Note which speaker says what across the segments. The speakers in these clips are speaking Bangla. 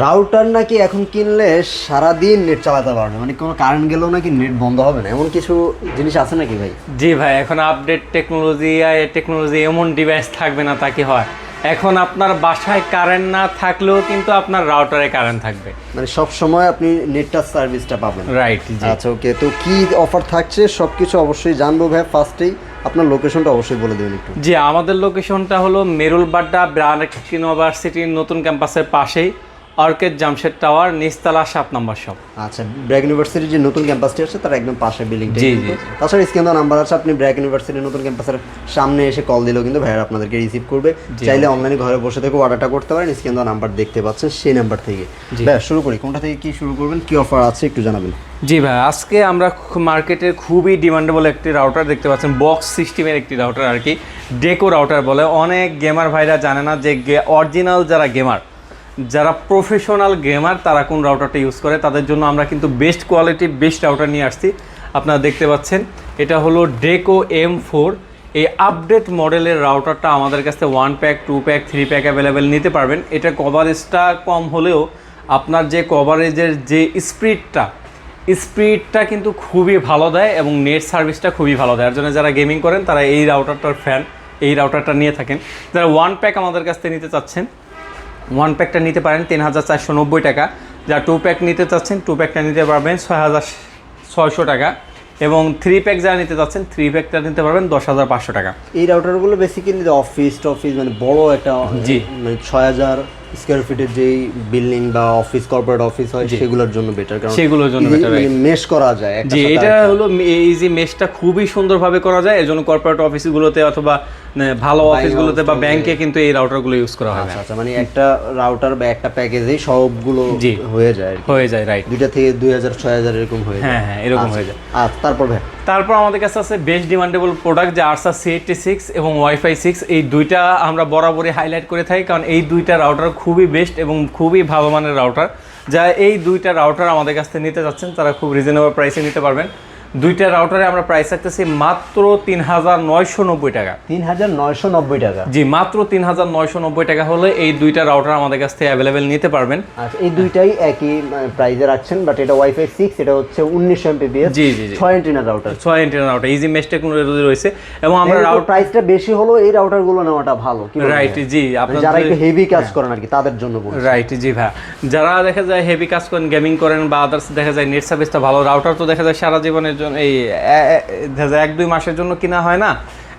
Speaker 1: রাউটার নাকি এখন কিনলে সারাদিন নেট চালাতে পারবে, মানে কোনো কারেন্ট গেলেও নাকি নেট বন্ধ হবে না, এমন কিছু জিনিস আছে নাকি ভাই?
Speaker 2: জি ভাই, এখন আপডেট টেকনোলজি এমন ডিভাইস থাকবে না তা কি হয়? এখন আপনার বাসায় কারেন্ট না থাকলেও কিন্তু আপনার রাউটারে কারেন্ট থাকবে,
Speaker 1: মানে সব সময় আপনি নেটটা সার্ভিসটা পাবেন।
Speaker 2: রাইট। জি
Speaker 1: আচ্ছা ওকে, তো কি অফার থাকছে সব কিছু অবশ্যই জানবো ভাই। ফার্স্টেই আপনার লোকেশনটা অবশ্যই বলে দেবেন একটু।
Speaker 2: জি, আমাদের লোকেশনটা হলো মেরুলবাড্ডা ব্রাক ইউনিভার্সিটির নতুন ক্যাম্পাসের পাশেই, অর্কিড জামশেদ টাওয়ার, নিচতলা 7 নম্বর শপ।
Speaker 1: আচ্ছা, ব্র্যাক ইউনিভার্সিটির যে নতুন ক্যাম্পাসটি আছে তার একদম পাশে বিল্ডিংটা।
Speaker 2: জি জি।
Speaker 1: তাছাড়া স্ক্রিনে নাম্বার আছে, আপনি ব্র্যাক ইউনিভার্সিটির নতুন ক্যাম্পাসের সামনে এসে কল দিলেও কিন্তু ভাইয়ারা আপনাদেরকে রিসিভ করবে। চাইলে অনলাইনে ঘরে বসে থেকে অর্ডারটা করতে পারেন, স্ক্রিনে নাম্বার দেখতে পাচ্ছেন সেই নাম্বার থেকে। ভাই শুরু করি, কোনটা থেকে কি শুরু করবেন, কি অফার আছে একটু জানাবেন।
Speaker 2: জি ভাই, আজকে আমরা মার্কেটের খুবই ডিমান্ডেবল একটি রাউটার দেখতে পাচ্ছেন, বক্স সিস্টেমের একটি রাউটার আর কি, ডেকো রাউটার বলে। অনেক গেমার ভাইরা জানে না যে অরিজিনাল যারা গেমার, যারা প্রফেশনাল গেমার তারা কোন রাউটারটা ইউজ করে, তাদের জন্য আমরা কিন্তু বেস্ট কোয়ালিটির বেস্ট রাউটার নিয়ে আসছি। আপনারা দেখতে পাচ্ছেন এটা হলো ডেকো M4। এই আপডেট মডেলের রাউটারটা আমাদের কাছে 1 প্যাক 2 প্যাক 3 প্যাক অ্যাভেলেবেল নিতে পারবেন। এটা কভারেজটা কম হলেও আপনার যে কভারেজের যে স্পিডটা কিন্তু খুবই ভালো দেয় এবং নেট সার্ভিসটা খুবই ভালো দেয়। এর জন্য যারা গেমিং করেন তারা এই রাউটারটার ফ্যান, এই রাউটারটা নিয়ে থাকেন। যারা 1 প্যাক আমাদের কাছ থেকে নিতে চাচ্ছেন, 1 প্যাকটা নিতে পারেন ৩,৪৯০ টাকা। যারা 2 প্যাক নিতে চাচ্ছেন 2 প্যাকটা নিতে পারবেন ৬,৬০০ টাকা, এবং 3 প্যাক যারা নিতে চাচ্ছেন 3 প্যাকটা নিতে পারবেন ১০,৫০০ টাকা।
Speaker 1: এই রাউটারগুলো বেসিক্যালি অফিস মানে বড় একটা,
Speaker 2: জি,
Speaker 1: মানে ৬,০০০ স্কোয়ার ফিটের যেই বিল্ডিং বা অফিস, কর্পোরেট অফিস হয় সেগুলোর জন্য বেটার, কারণ
Speaker 2: সেগুলোর জন্য বেটার,
Speaker 1: মেশ করা যায়।
Speaker 2: জি, এটা হলো এই যে মেশটা খুবই সুন্দরভাবে করা যায়, এজন্য কর্পোরেট অফিসগুলোতে অথবা ভালো অফিসগুলোতে বা ব্যাংকে কিন্তু এই রাউটারগুলো ইউজ করা হয়।
Speaker 1: আচ্ছা, মানে একটা রাউটার বা একটা প্যাকেজেই সবগুলো হয়ে যায়, রাইট। দুইটা থেকে ২,০০০ ৬,০০০ এরকম হয়ে যায়।
Speaker 2: হ্যাঁ, এরকম হয়ে যায়।
Speaker 1: আচ্ছা, তারপর
Speaker 2: আমাদের কাছে আছে বেস্ট ডিমান্ডেবল প্রোডাক্ট, যে আরসা C86 এবং ওয়াইফাই 6। এই দুইটা আমরা বরাবরই হাইলাইট করে থাকি, কারণ এই দুইটা রাউটার খুবই বেস্ট এবং খুবই ভালো মানের রাউটার। যা এই দুইটা রাউটার আমাদের কাছ থেকে নিতে যাচ্ছেন তারা খুব রিজনেবল প্রাইসে নিতে পারবেন। দুইটা রাউটারে আমরা প্রাইস রাখতেছি মাত্র ৩,৯৯০ টাকা।
Speaker 1: ৩,৯৯০ টাকা?
Speaker 2: জি, মাত্র ৩,৯৯০ টাকা হলে এই দুইটা রাউটার আমাদের কাছ থেকে অ্যাভেলেবেল নিতে পারবেন।
Speaker 1: আচ্ছা, এই দুইটাই একই প্রাইসে রাখছেন, বাট এটা ওয়াইফাই 6, এটা হচ্ছে ১৯০০ Mbps।
Speaker 2: জি জি,
Speaker 1: 6 antenna router.
Speaker 2: 6 antenna router, easy mesh technology রয়েছে। এবং আমরা রাউটার
Speaker 1: প্রাইসটা বেশি হলো, এই রাউটারগুলো নেওয়াটা ভালো, কি
Speaker 2: রাইট? জি, আপনারা
Speaker 1: যারা একটু হেভি কাজ করেন আর কি তাদের জন্য বলছি।
Speaker 2: রাইট। জি ভাই, যারা দেখা যায় হেভি কাজ করেন, গেমিং করেন বা আদার্স, দেখা যায় নেট সার্ভিসটা ভালো, রাউটার তো দেখা যায় সারা জীবনের জন্য, এই 1-2 মাসের জন্য কিনা হয় না,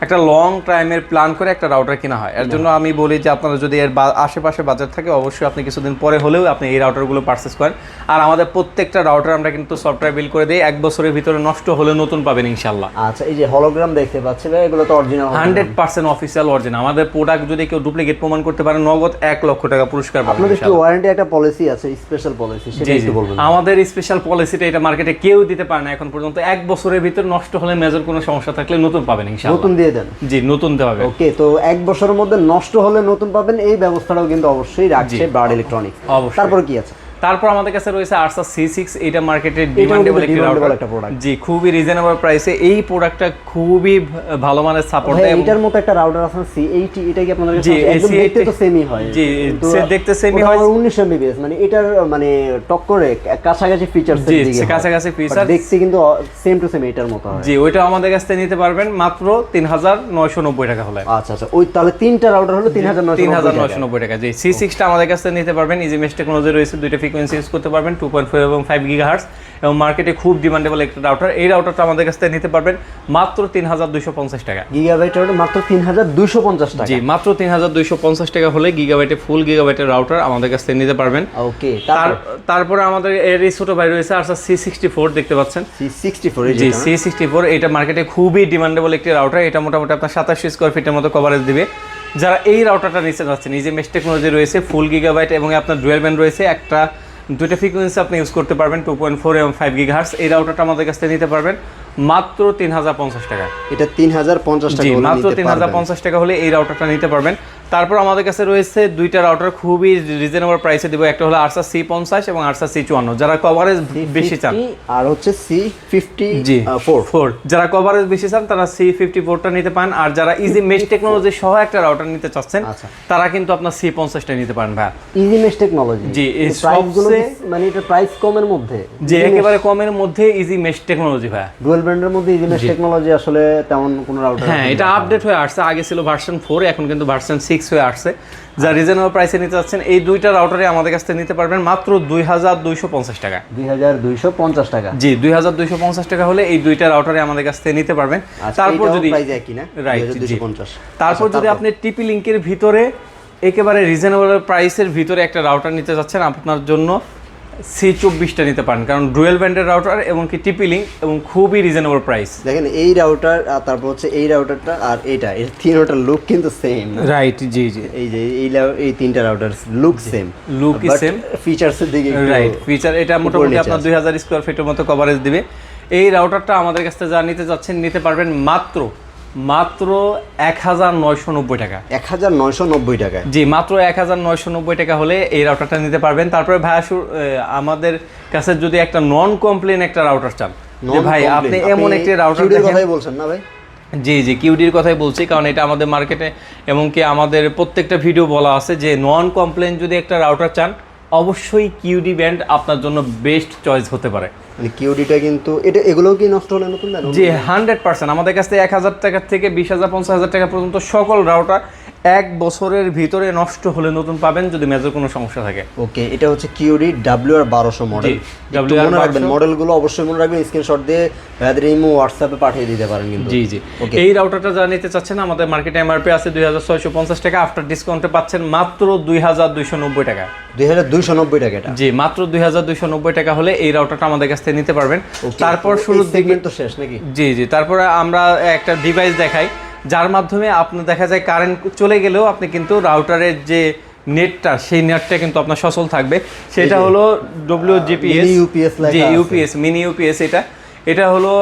Speaker 2: একটা লং টাইমের প্ল্যান করে একটা রাউটার কিনা হয়। এর জন্য আমি বলি যে আপনারা যদি এর আশেপাশে বাজার থাকে অবশ্যই আপনি কিছুদিন পরে হলেও আপনি এই রাউটারগুলো পারচেস করেন। আর আমাদের প্রত্যেকটা রাউটার আমরা কিন্তু সফটওয়্যার বিল করে দিই, 1 বছরের ভিতরে নষ্ট হলে নতুন পাবেন ইনশাল্লাহ।
Speaker 1: আচ্ছা, এই যে হলোগ্রাম দেখতে পাচ্ছি ভাই, এগুলো তো অরিজিনাল?
Speaker 2: 100% official original. আমাদের প্রোডাক্ট যদি কেউ ডুপ্লিকেট প্রমাণ করতে পারে নগদ 1 লক্ষ টাকা পুরস্কার পাবেন।
Speaker 1: আপনাদের কি ওয়ারেন্টি একটা পলিসি আছে, স্পেশাল পলিসি, সেটা একটু বলবেন?
Speaker 2: আমাদের স্পেশাল পলিসিটা এটা মার্কেটে কেউ দিতে পারে না এখন পর্যন্ত। 1 বছরের ভিতর নষ্ট হলে, মেজর কোনো সমস্যা থাকলে নতুন পাবেন ইনশাআল্লাহ।
Speaker 1: নতুন দিয়ে দেন?
Speaker 2: জি, নতুন দেওয়া হবে।
Speaker 1: ওকে, তো 1 বছরের মধ্যে নষ্ট হলে নতুন পাবেন, এই ব্যবস্থাটাও কিন্তু অবশ্যই রাখছে ব্রাড ইলেকট্রনিক্স। তারপর কি আছে?
Speaker 2: তারপর আমাদের কাছে রয়েছে আরসা C6। এটা মার্কেটের ডিমান্ডেবল একটা রাউটার। জি, খুবই রিজনেবল প্রাইসে এই প্রোডাক্টটা খুবই ভালো মানের সাপোর্ট দেয়।
Speaker 1: এটার মতো একটা রাউটার আছে C80, এটা কি আপনাদের?
Speaker 2: জি,
Speaker 1: একদম দেখতে তো সেমই হয়।
Speaker 2: জি, দেখতে সেমই হয়।
Speaker 1: 1900 Mbps, মানে এটার মানে টক্করে কাছাকাছি ফিচারস এর দিকে,
Speaker 2: কাছাকাছি ফিচার
Speaker 1: দেখতে কিন্তু সেম টু সেম এটার মতো হয়।
Speaker 2: জি, ওইটা আমাদের কাছ থেকে নিতে পারবেন মাত্র ৩,৯৯০ টাকা হলে।
Speaker 1: আচ্ছা, ওই তাহলে তিনটা রাউটার হলো
Speaker 2: ৩,৯৯০ টাকা। জি, C6টা আমাদের কাছ থেকে নিতে পারবেন। ইজি মেশ টেকনোলজি রয়েছে, দুইটা ফ্রিকোয়েন্সি ইউজ করতে পারবেন, 2.4 এবং 5 GHz, এবং মার্কেটে খুব ডিমান্ডেবল একটা রাউটার। এই রাউটারটা আমাদের কাছ থেকে নিতে পারবেন মাত্র 3,250 টাকা।
Speaker 1: গিগাবাইটের মাত্র 3,250 টাকা?
Speaker 2: জি, মাত্র 3,250 টাকা হলে গিগাবাইটে ফুল গিগাবাইটের রাউটার আমাদের কাছ থেকে নিতে পারবেন।
Speaker 1: ওকে,
Speaker 2: তারপরে আমাদের এর ছোট ভাই রয়েছে আরসা C64, দেখতে পাচ্ছেন?
Speaker 1: C64,
Speaker 2: জি, C64 এটা মার্কেটে খুবই ডিমান্ডেবল একটি রাউটার। এটা মোটামুটি আপনার 27 স্কোয়ার ফিটের মতো কভারেজ দিবে। যারা এই রাউটারটা নিতে যাচ্ছেন, এই যে মেশ টেকনোলজি রয়েছে, ফুল গিগাবাইট এবং আপনার ডুয়াল ব্যান্ড রয়েছে, দুইটা ফ্রিকোয়েন্সি আপনি ইউজ করতে পারবেন, 2.4 এবং 5 GHz। এই রাউটারটা আমাদের কাছ থেকে নিতে পারবেন মাত্র 3,050 টাকা।
Speaker 1: এটা 3,050 টাকা?
Speaker 2: জি, মাত্র 3,050 টাকা হলে এই রাউটারটা নিতে পারবেন। তারপর আমাদের কাছে রয়েছে দুইটা রাউটার খুবই রিজনেবল প্রাইসে দিব, একটা হলো আরসা C50 এবং আরসা C54, যারা কভারেজ বেশি চান,
Speaker 1: আর হচ্ছে
Speaker 2: জি
Speaker 1: C54
Speaker 2: যারা কভারেজ বেশি চান তারা C54টা নিতে পারেন, আর যারা ইজি মেশ টেকনোলজি সহ একটা রাউটার নিতে চাচ্ছেন তারা কিন্তু আপনার C50টা নিতে পারেন ভাই।
Speaker 1: ইজি মেশ টেকনোলজি,
Speaker 2: জি
Speaker 1: সবচেয়ে মানে এটা প্রাইস কমের মধ্যে,
Speaker 2: যে একেবারে কমের মধ্যে ইজি মেশ টেকনোলজি ভাই।
Speaker 1: ডুয়াল ব্র্যান্ডের মধ্যে ইজি মেশ টেকনোলজি আসলে তেমন কোনো রাউটার,
Speaker 2: হ্যাঁ এটা আপডেট হয়ে আসছে, আগে ছিল ভার্সন 4 এখন কিন্তু ভার্সন 6 হয়ে আসছে। যা রিজনেবল প্রাইসে নিতে যাচ্ছেন এই দুইটা রাউটারে আমাদের কাছ থেকে নিতে পারবেন মাত্র 2250 টাকা।
Speaker 1: 2250 টাকা,
Speaker 2: জি 2250 টাকা হলে এই দুইটা রাউটারে আমাদের কাছ থেকে নিতে পারবেন। তারপর যদি
Speaker 1: প্রাইস একই না,
Speaker 2: রাইট
Speaker 1: 2250,
Speaker 2: তারপর যদি আপনি টিপি লিংকের ভিতরে একেবারে রিজনেবল প্রাইসের ভিতরে একটা রাউটার নিতে যাচ্ছেন, আপনার জন্য C24টা নিতে পারেন, কারণ ডুয়েল ব্যান্ডের রাউটার এবং কি টিপি লিংক এবং খুবই রিজনেবল প্রাইস।
Speaker 1: দেখেন এই রাউটার আর তারপর হচ্ছে এই রাউটারটা আর এটা, এই তিনটার লুক কিন্তু সেম,
Speaker 2: রাইট জি জি
Speaker 1: এই যে এই তিনটা রাউটার লুক সেম,
Speaker 2: লুকই সেম,
Speaker 1: ফিচারসের দিকে
Speaker 2: রাইট ফিচার এটা মোটামুটি আপনার 2000 স্কয়ার ফিটের মতো কভারেজ দিবে। এই রাউটারটা আমাদের কাছ থেকে যা নিতে যাচ্ছেন নিতে পারবেন মাত্র 1990 টাকা।
Speaker 1: 1990 টাকা,
Speaker 2: জি মাত্র 1990 টাকা হলে এই রাউটারটা নিতে পারবেন। তারপরে ভাইয়া আমাদের কাছে যদি একটা নন কমপ্লেন একটা রাউটার চান, যে ভাই আপনি এমন একটি রাউটার
Speaker 1: কথাই বলছেন না ভাই?
Speaker 2: জি জি কিউডির কথাই বলছি, কারণ এটা আমাদের মার্কেটে এমনকি আমাদের প্রত্যেকটা ভিডিও বলা আছে যে নন কমপ্লেন যদি একটা রাউটার চান অবশ্যই কিউডি ব্র্যান্ড আপনার জন্য বেস্ট চয়েস হতে পারে।
Speaker 1: মানে কিউডিটা কিন্তু এটা এগুলোও কি নষ্ট হলে নতুন দেন?
Speaker 2: জি 100%। আমাদের কাছ থেকে 1000 টাকা থেকে 20,000 50,000 টাকা পর্যন্ত সকল রাউটার 1 বছরের ভিতরে নষ্ট হলে নতুন পাবেন যদি মেজর কোনো সমস্যা থাকে।
Speaker 1: ওকে, এটা হচ্ছে কিউডি WR1200 মডেল। মনে রাখবেন মডেলগুলো অবশ্যই মনে রাখবেন, স্ক্রিনশট দিয়ে ভাইদের ইমো হোয়াটসঅ্যাপে পাঠিয়ে দিতে পারেন কিন্তু।
Speaker 2: জি জি এই রাউটারটা যা নিতে চাচ্ছেন আমাদের মার্কেটে এমআরপি আছে 2650 টাকা, আফটার ডিসকাউন্টে পাচ্ছেন মাত্র 2290 টাকা।
Speaker 1: 2290 টাকা এটা?
Speaker 2: জি মাত্র 2290 টাকা হলে এই রাউটারটা আমাদের কাছ থেকে নিতে পারবেন। তারপর শুরুর দিকে
Speaker 1: তো শেষ নাকি?
Speaker 2: জি জি তারপরে আমরা একটা ডিভাইস দেখাই যার মাধ্যমে আপনার দেখা যায় কারেন্ট চলে গেলেও আপনি কিন্তু রাউটারের যে নেটটা সেই নেটটা কিন্তু আপনার সচল থাকবে। সেটা হলো WGPS, জি ইউপিএস, মিনি ইউপিএস। এটা হলো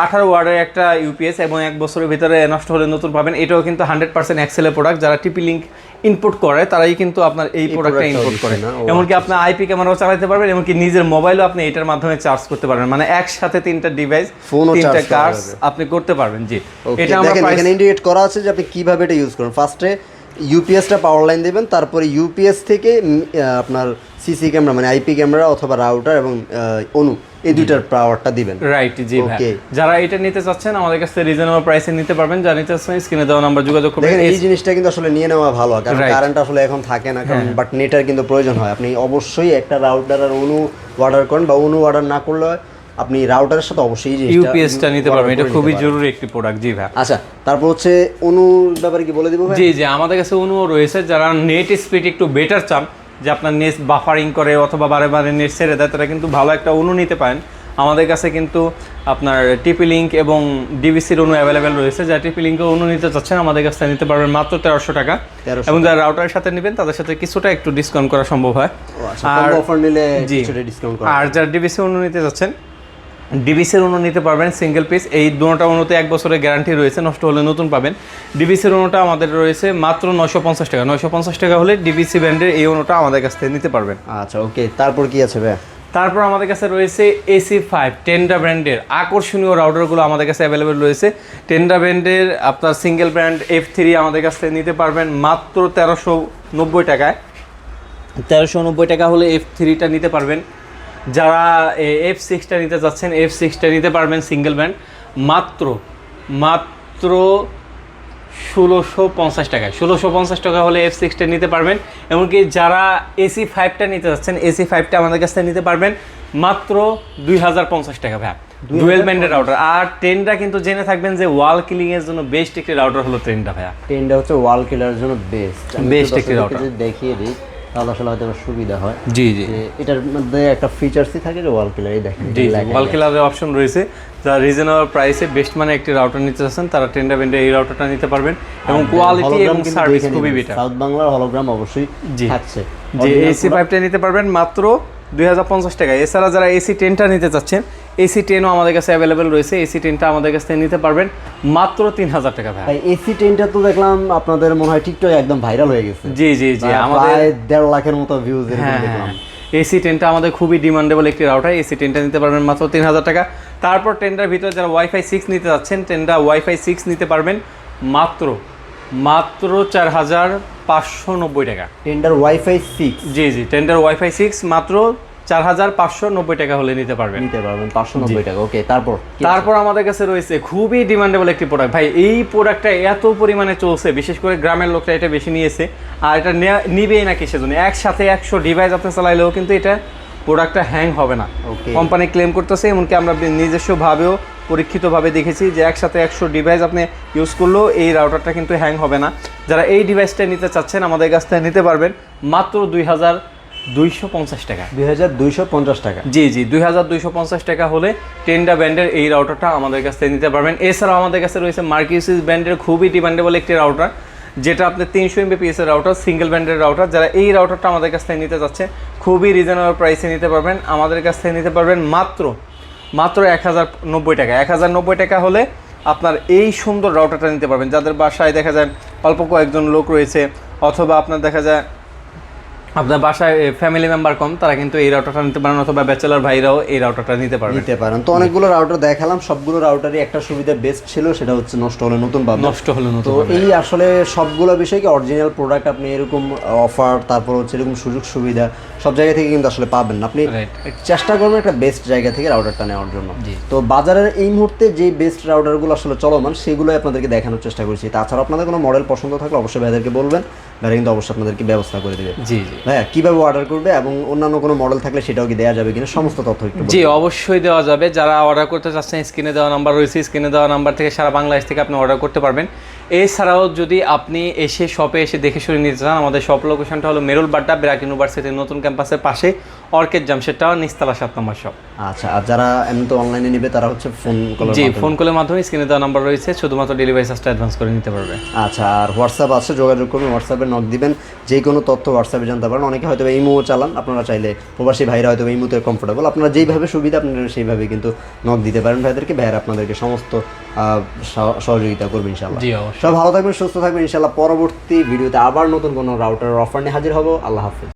Speaker 2: 18 ওয়ার্ডের একটা ইউপিএস এবং 1 বছরের ভিতরে নষ্ট হলে নতুন পাবেন। এটাও কিন্তু 100% এক্সেলের প্রোডাক্ট। যারা টিপি লিংক ইনপুট করে তারাই কিন্তু আপনার এই প্রোডাক্টটা ইনপুট করে, এমনকি আপনার আইপি ক্যামেরাও চালাতে পারবেন, এমনকি নিজের মোবাইলও আপনি এটার মাধ্যমে চার্জ করতে পারবেন, মানে একসাথে 3টা ডিভাইস 3টা কাজ আপনি করতে পারবেন। জি
Speaker 1: এটা আমরা এখানে ইন্ডিকেট করা আছে যে আপনি কিভাবে এটা ইউজ করুন। ফার্স্টে ইউপিএসটা পাওয়ার লাইন দেবেন, তারপরে ইউপিএস থেকে আপনার সিসি ক্যামেরা মানে আইপি ক্যামেরা অথবা রাউটার এবং অনু এই দুইটার পাওয়ারটা দিবেন।
Speaker 2: রাইট জি ভাই। যারা এটা নিতে চাচ্ছেন আমাদের কাছে রিজনেবল প্রাইসে নিতে পারবেন। যারা নিতে চাচ্ছেন স্ক্রিনে দেওয়া নাম্বার যোগাযোগ করবেন।
Speaker 1: এই জিনিসটা কিন্তু আসলে নিয়ে নেওয়া ভালো, কারণ কারেন্ট আসলে এখন থাকে না, কারণ বাট নেটের কিন্তু প্রয়োজন হয়। আপনি অবশ্যই একটা রাউটার আর অনু অর্ডার করেন, বা অনু অর্ডার না করলে আপনি রাউটারের সাথে অবশ্যই
Speaker 2: ইউপিএসটা নিতে পারবেন। এটা খুবই জরুরি একটি প্রোডাক্ট। জি ভাই।
Speaker 1: আচ্ছা তারপর হচ্ছে অনুর ব্যাপারে কি বলে দিব ভাই?
Speaker 2: জি জি আমাদের কাছে অনুও রয়েছে। যারা নেট স্পিড একটু বেটার চান, যে আপনার নেট বাফারিং করে অথবা বারে বারে নেট ছেড়ে দেয়, তারা কিন্তু ভালো একটা অনু নিতে পারেন। আমাদের কাছে কিন্তু আপনার টিপি লিংক এবং ডিভিসির অনু অ্যাভেলেবেল রয়েছে। যারা টিপি লিংকের অনু নিতে চাচ্ছেন আমাদের কাছে নিতে পারবেন মাত্র 1300 টাকা, এবং যারা রাউটারের সাথে নেবেন তাদের সাথে কিছুটা একটু ডিসকাউন্ট করা সম্ভব হয়।
Speaker 1: আর অফার নিলে কিছুটা ডিসকাউন্ট করা।
Speaker 2: আর যারা ডিভিসি অনু নিতে চাচ্ছেন ডিভিসির অনু নিতে পারবেন সিঙ্গেল পিস। এই দুটোটা অনুতে 1 বছরের গ্যারান্টি রয়েছে, নষ্ট হলে নতুন পাবেন। ডিভিসির অনুটা আমাদের রয়েছে মাত্র 950 টাকা। 950 টাকা হলে ডিভিসি ব্র্যান্ডের এই অনুটা আমাদের কাছ থেকে নিতে পারবেন।
Speaker 1: আচ্ছা ওকে, তারপর কি আছে ভাই?
Speaker 2: তারপর আমাদের কাছে রয়েছে AC5 টেন্ডা ব্র্যান্ডের আকর্ষণীয় রাউটারগুলো আমাদের কাছে অ্যাভেলেবেল রয়েছে। টেন্ডা ব্র্যান্ডের আপনার সিঙ্গেল ব্র্যান্ড F3 আমাদের কাছ থেকে নিতে পারবেন মাত্র 1390 টাকায়। 1390 টাকা হলে F3টা নিতে পারবেন। যারা F6টা নিতে চাচ্ছেন F6টা নিতে পারবেন সিঙ্গেল ব্র্যান্ড মাত্র 1650 টাকায়। 1650 টাকা হলে F6টা নিতে পারবেন। এমনকি যারা AC5টা নিতে চাচ্ছেন AC5টা আমাদের কাছ থেকে নিতে পারবেন মাত্র 2050 টাকা ভাই। ডুয়েল ব্যান্ডের রাউটার। আর টেন্ডা কিন্তু জেনে থাকবেন যে ওয়াল কিলিং এর জন্য বেস্ট একটি রাউটার হলো টেন্ডা ভাইয়া।
Speaker 1: টেন্ডা হচ্ছে ওয়াল কিলার জন্য বেস্ট
Speaker 2: একটি রাউটার।
Speaker 1: দেখিয়ে দিই তাহলে আসলে হয়তো সুবিধা হয়।
Speaker 2: জি জি
Speaker 1: এটার মধ্যে একটা ফিচারসই থাকে যে ওয়াল কিলার। এই দেখেন
Speaker 2: জি ওয়াল কিলারের অপশন রয়েছে। যারা রিজনেবল প্রাইসে বেস্ট মানে একটি রাউটার নিতে চাচ্ছেন তারা টেন্ডা ব্র্যান্ডের এই রাউটারটা নিতে পারবেন, এবং কোয়ালিটি এবং সার্ভিস খুবই বেটার।
Speaker 1: সাউথ বাংলার হলোগ্রাম অবশ্যই থাকছে।
Speaker 2: যে AC5টা নিতে পারবেন মাত্র 2050 টাকা। এছাড়া যারা AC10টা নিতে চাচ্ছেন AC 10ও আমাদের কাছে অ্যাভেলেবেল রয়েছে। AC 10টা আমাদের কাছ থেকে নিতে পারবেন মাত্র 3000 টাকা ভাই।
Speaker 1: AC 10টা তো দেখলাম আপনাদের মনে হয় টিকটকে একদম ভাইরাল হয়ে গেছে।
Speaker 2: জি আমাদের
Speaker 1: প্রায় 1.5 লাখের মতো ভিউজ এরকম দেখলাম।
Speaker 2: AC 10টা আমাদের খুবই ডিমান্ডেবল একটি রাউটার। AC 10টা নিতে পারবেন মাত্র 3000 টাকা। তারপর 10টার ভিতরে যারা ওয়াইফাই 6 নিতে যাচ্ছেন, 10টা ওয়াইফাই 6 নিতে পারবেন মাত্র 4590 টাকা।
Speaker 1: 10টার ওয়াইফাই 6
Speaker 2: জি 10টার ওয়াইফাই 6 মাত্র 4590 টাকা হলে নিতে পারবেন
Speaker 1: 590 টাকা। ওকে,
Speaker 2: তারপর আমাদের কাছে রয়েছে খুবই ডিমান্ডেবল একটি প্রোডাক্ট ভাই। এই প্রোডাক্টটা এত পরিমাণে চলছে, বিশেষ করে গ্রামের লোকরা এটা বেশি নিয়েছে, আর এটা নিবেই না কিসের জন্য। একসাথে 100 ডিভাইস আপনি চালাইলেও কিন্তু এটা প্রোডাক্টটা হ্যাং হবে না। কোম্পানি ক্লেম করতেছে, এমনকি আমরা নিজস্বভাবেও পরীক্ষিতভাবে দেখেছি যে একসাথে 100 ডিভাইস আপনি ইউজ করলেও এই রাউটারটা কিন্তু হ্যাং হবে না। যারা এই ডিভাইসটা নিতে চাচ্ছেন আমাদের কাছ থেকে নিতে পারবেন মাত্র 2250 টাকা।
Speaker 1: 2250 টাকা।
Speaker 2: জি 2250 টাকা হলে টেন্ডা ব্র্যান্ডের এই রাউটারটা আমাদের কাছ থেকে নিতে পারবেন। এছাড়াও আমাদের কাছে রয়েছে মার্কিউসিস ব্র্যান্ডের খুবই ডিমান্ডেবল একটি রাউটার, যেটা আপনি 300 Mbps এর রাউটার, সিঙ্গেল ব্যান্ডের রাউটার। যারা এই রাউটারটা আমাদের কাছ থেকে নিতে যাচ্ছে খুবই রিজনেবল প্রাইসে নিতে পারবেন। আমাদের কাছ থেকে নিতে পারবেন মাত্র 1090 টাকা। 1090 টাকা হলে আপনার এই সুন্দর রাউটারটা নিতে পারবেন। যাদের বাসায় দেখা যায় অল্প কয়েকজন লোক রয়েছে, অথবা আপনার দেখা যায় আপনার বাসায় ফ্যামিলি মেম্বার কম, তারা কিন্তু এই রাউটারটা নিতে পারেন, অথবা ব্যাচেলার ভাইরাও এই রাউটারটা নিতে পারেন।
Speaker 1: তো অনেকগুলো রাউটার দেখালাম, সবগুলো রাউটারই একটা সুবিধা বেস্ট ছিল, সেটা হচ্ছে নষ্ট হলে নতুন পাবেন। তো এই আসলে সবগুলো বিষয় কি অরিজিনাল প্রোডাক্ট আপনি এরকম অফার, তারপর হচ্ছে এরকম সুযোগ সুবিধা সব জায়গা থেকে কিন্তু আসলে পাবেন না। আপনি চেষ্টা করবেন একটা বেস্ট জায়গা থেকে রাউটারটা নেওয়ার জন্য। তো বাজারের এই মুহূর্তে যে বেস্ট রাউটারগুলো আসলে চলমান সেগুলোই আপনাদেরকে দেখানোর চেষ্টা করছি। তাছাড়া আপনাদের কোনো মডেল পছন্দ থাকলে অবশ্যই ভাইদেরকে বলবেন, ভাইরা কিন্তু অবশ্যই আপনাদেরকে ব্যবস্থা করে দেবে। হ্যাঁ, কিভাবে অর্ডার করবে এবং অন্যান্য কোনো মডেল থাকলে সেটাও কি দেওয়া যাবে কিনা, সমস্ত তথ্য একটু।
Speaker 2: জি অবশ্যই দেওয়া যাবে। যারা অর্ডার করতে চাচ্ছেন স্ক্রিনে দেওয়া নাম্বার রয়েছে, স্ক্রিনে দেওয়া নাম্বার থেকে সারা বাংলাদেশ থেকে আপনি অর্ডার করতে পারবেন। এছাড়াও যদি আপনি এসে শপে এসে দেখে শুনে নিতে চান, আমাদের শপ লোকেশনটা হলো মেরুল বাড্ডা, ব্র্যাক ইউনিভার্সিটির নতুন ক্যাম্পাসের পাশে, অর্কেড জামশেদ টাওয়ার, নিচতলা 7 নম্বর শপ।
Speaker 1: আচ্ছা, আর যারা এমনি তো অনলাইনে নেবে তারা হচ্ছে ফোন
Speaker 2: কলের মাধ্যমে স্ক্রিনে দেওয়া নাম্বার রয়েছে, শুধুমাত্র ডেলিভারি চার্জটা অ্যাডভান্স করে নিতে পারবে।
Speaker 1: আচ্ছা, আর হোয়াটসঅ্যাপ আছে, যোগাযোগ করবেন, হোয়াটসঅ্যাপে নক দিবেন, যে কোনো তথ্য হোয়াটসঅ্যাপে জানতে পারেন। অনেকে হয়তো ইমো চালান, আপনারা চাইলে প্রবাসী ভাইরা হয়তো ইমোতে কমফোর্টেবল, আপনারা যেইভাবে সুবিধা আপনারা সেইভাবে কিন্তু নক দিতে পারেন ভাইদেরকে। ভাইরা আপনাদেরকে সমস্ত সহযোগিতা করবে ইনশাআল্লাহ। সব ভালো থাকবেন, সুস্থ থাকবেন ইনশাআল্লাহ। পরবর্তী ভিডিওতে আবার নতুন কোনো রাউটার অফার নিয়ে হাজির হব। আল্লাহ হাফেজ।